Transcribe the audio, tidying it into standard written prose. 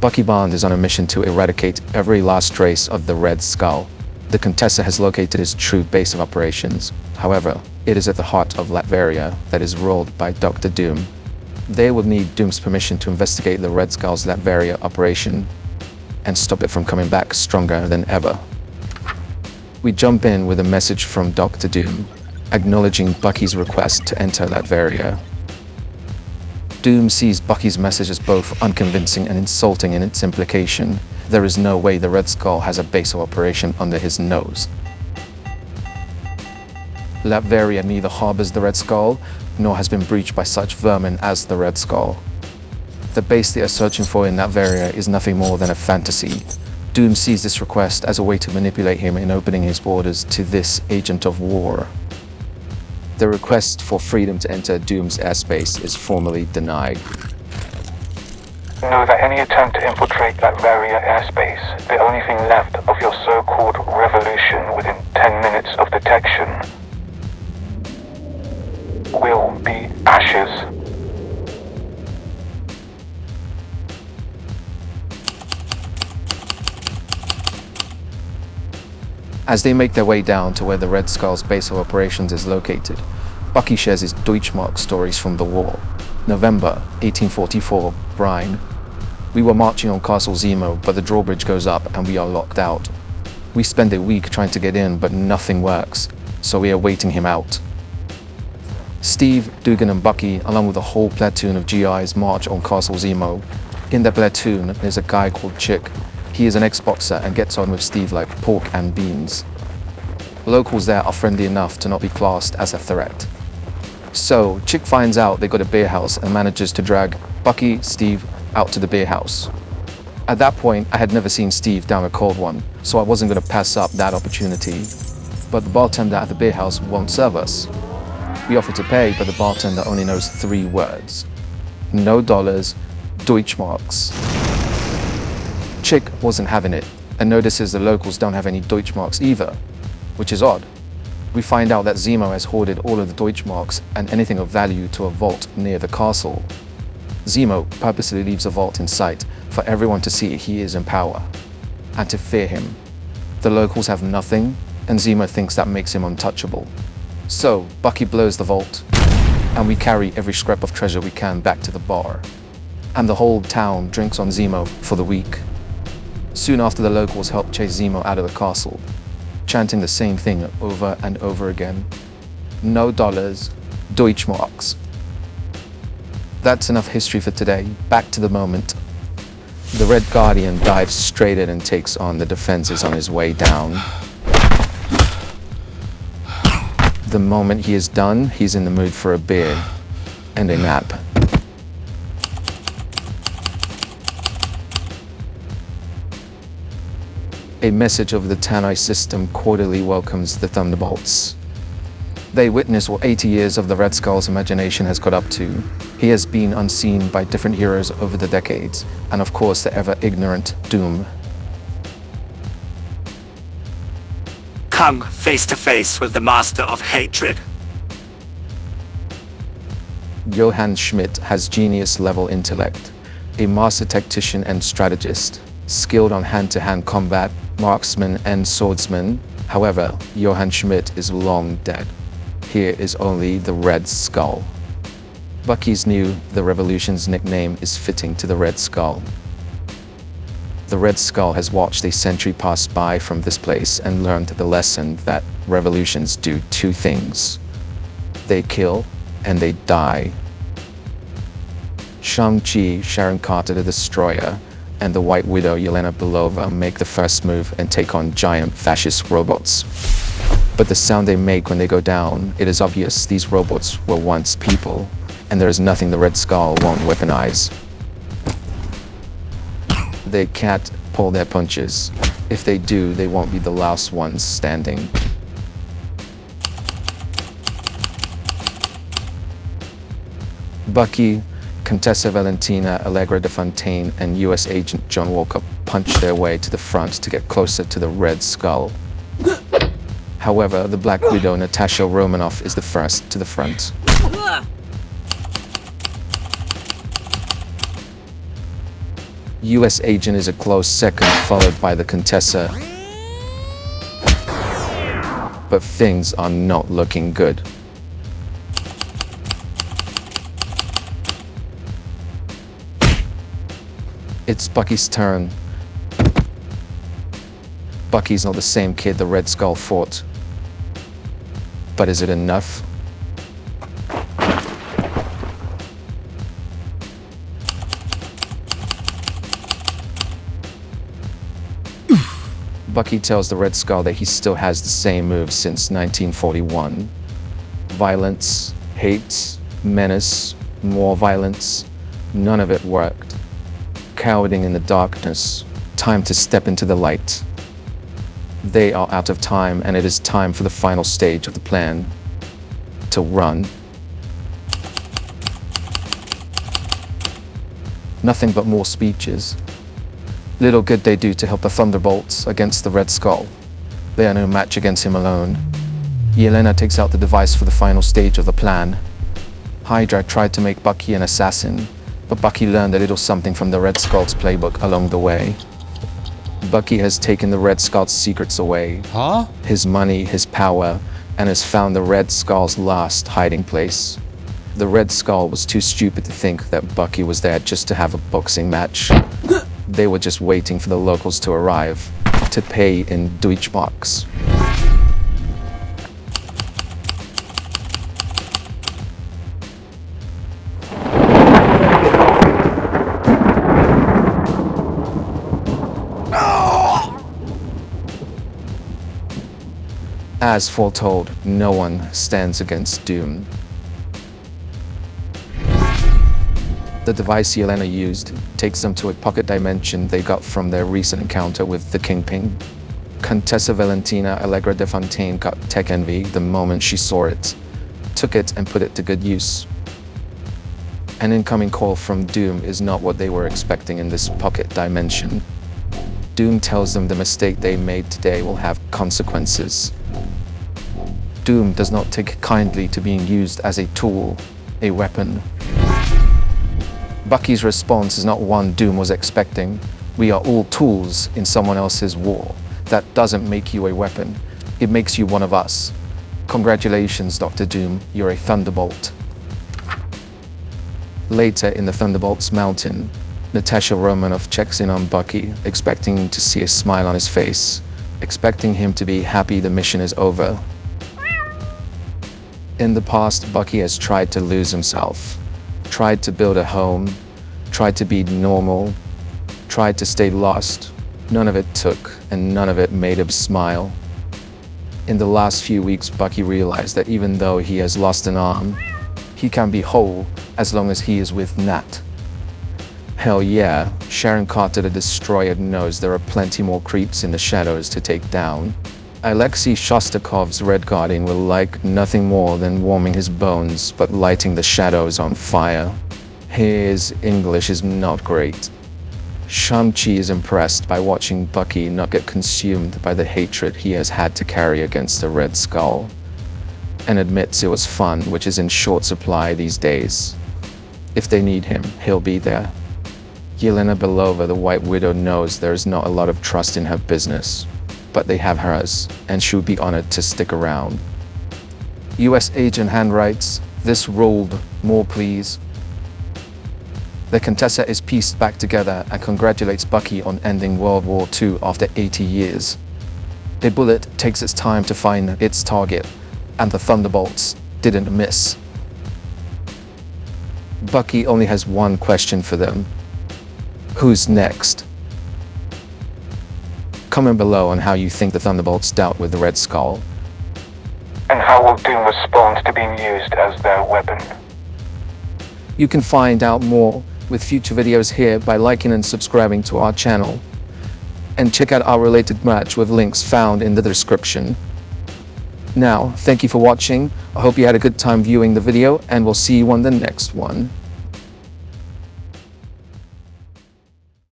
Bucky Barnes is on a mission to eradicate every last trace of the Red Skull. The Contessa has located his true base of operations. However, it is at the heart of Lateria that is ruled by Dr. Doom. They will need Doom's permission to investigate the Red Skull's Lateria operation and stop it from coming back stronger than ever. We jump in with a message from Dr. Doom, acknowledging Bucky's request to enter Lateria. Doom sees Bucky's message as both unconvincing and insulting in its implication. There is no way the Red Skull has a base of operation under his nose. Lateria neither harbors the Red Skull, nor has been breached by such vermin as the Red Skull. The base they are searching for in Lateria is nothing more than a fantasy. Doom sees this request as a way to manipulate him in opening his borders to this agent of war. The request for freedom to enter Doom's airspace is formally denied. Know that any attempt to infiltrate that Lateria airspace, the only thing left of your so-called revolution within 10 minutes of detection, will be ashes. As they make their way down to where the Red Skull's base of operations is located, Bucky shares his Deutschmark stories from the war. November 1844, Brine. We were marching on Castle Zemo, but the drawbridge goes up and we are locked out. We spend a week trying to get in, but nothing works, so we are waiting him out. Steve, Dugan and Bucky, along with a whole platoon of GIs, march on Castle Zemo. In that platoon, there's a guy called Chick. He is an ex-boxer and gets on with Steve like pork and beans. Locals there are friendly enough to not be classed as a threat. So, Chick finds out they got a beer house and manages to drag Bucky, Steve, out to the beer house. At that point, I had never seen Steve down a cold one, so I wasn't going to pass up that opportunity. But the bartender at the beer house won't serve us. We offer to pay, but the bartender only knows 3 words. No dollars, Deutschmarks. Chick wasn't having it, and notices the locals don't have any Deutschmarks either, which is odd. We find out that Zemo has hoarded all of the Deutschmarks and anything of value to a vault near the castle. Zemo purposely leaves a vault in sight for everyone to see he is in power, and to fear him. The locals have nothing, and Zemo thinks that makes him untouchable. So, Bucky blows the vault, and we carry every scrap of treasure we can back to the bar. And the whole town drinks on Zemo for the week. Soon after, the locals help chase Zemo out of the castle, chanting the same thing over and over again. No dollars, Deutschmarks. That's enough history for today. Back to the moment. The Red Guardian dives straight in and takes on the defenses on his way down. The moment he is done, he's in the mood for a beer and a nap. A message of the Tanai system quarterly welcomes the Thunderbolts. They witness what 80 years of the Red Skull's imagination has got up to. He has been unseen by different heroes over the decades, and of course the ever-ignorant Doom. Come face to face with the master of hatred. Johann Schmidt has genius-level intellect, a master tactician and strategist, skilled on hand-to-hand combat, marksman and swordsman. However, Johann Schmidt is long dead. Here is only the Red Skull. Bucky's knew the Revolution's nickname is fitting to the Red Skull. The Red Skull has watched a century pass by from this place and learned the lesson that revolutions do 2 things. They kill and they die. Shang-Chi, Sharon Carter the Destroyer, and the White Widow Yelena Belova make the first move and take on giant fascist robots. But the sound they make when they go down, it is obvious these robots were once people, and there is nothing the Red Skull won't weaponize. They can't pull their punches. If they do, they won't be the last ones standing. Bucky, Contessa Valentina, Allegra de Fontaine, and US Agent John Walker punch their way to the front to get closer to the Red Skull. However, the Black Widow, Natasha Romanoff, is the first to the front. US Agent is a close second, followed by the Contessa. But things are not looking good. It's Bucky's turn. Bucky's not the same kid the Red Skull fought. But is it enough? Bucky tells the Red Skull that he still has the same moves since 1941. Violence, hate, menace, more violence. None of it worked. Cowering in the darkness. Time to step into the light. They are out of time, and it is time for the final stage of the plan. To run. Nothing but more speeches. Little good they do to help the Thunderbolts against the Red Skull. They are no match against him alone. Yelena takes out the device for the final stage of the plan. Hydra tried to make Bucky an assassin, but Bucky learned a little something from the Red Skull's playbook along the way. Bucky has taken the Red Skull's secrets away. His money, his power, and has found the Red Skull's last hiding place. The Red Skull was too stupid to think that Bucky was there just to have a boxing match. They were just waiting for the locals to arrive, to pay in Deutschmarks. As foretold, no one stands against Doom. The device Yelena used takes them to a pocket dimension they got from their recent encounter with the Kingpin. Contessa Valentina Allegra de Fontaine got tech envy the moment she saw it, took it and put it to good use. An incoming call from Doom is not what they were expecting in this pocket dimension. Doom tells them the mistake they made today will have consequences. Doom does not take kindly to being used as a tool, a weapon. Bucky's response is not one Doom was expecting. We are all tools in someone else's war. That doesn't make you a weapon. It makes you one of us. Congratulations, Dr. Doom. You're a Thunderbolt. Later in the Thunderbolts mountain, Natasha Romanoff checks in on Bucky, expecting to see a smile on his face, expecting him to be happy the mission is over. In the past, Bucky has tried to lose himself. Tried to build a home, tried to be normal, tried to stay lost. None of it took, and none of it made him smile. In the last few weeks, Bucky realized that even though he has lost an arm, he can be whole as long as he is with Nat. Hell yeah, Sharon Carter the Destroyer knows there are plenty more creeps in the shadows to take down. Alexei Shostakov's Red Guardian will like nothing more than warming his bones but lighting the shadows on fire. His English is not great. Shang-Chi is impressed by watching Bucky not get consumed by the hatred he has had to carry against the Red Skull, and admits it was fun, which is in short supply these days. If they need him, he'll be there. Yelena Belova, the White Widow, knows there is not a lot of trust in her business, but they have hers, and she would be honored to stick around. US Agent handwrites, "This ruled, more please." The Contessa is pieced back together and congratulates Bucky on ending World War II after 80 years. A bullet takes its time to find its target, and the Thunderbolts didn't miss. Bucky only has one question for them. Who's next? Comment below on how you think the Thunderbolts dealt with the Red Skull. And how will Doom respond to being used as their weapon? You can find out more with future videos here by liking and subscribing to our channel. And check out our related merch with links found in the description. Now, thank you for watching. I hope you had a good time viewing the video, and we'll see you on the next one.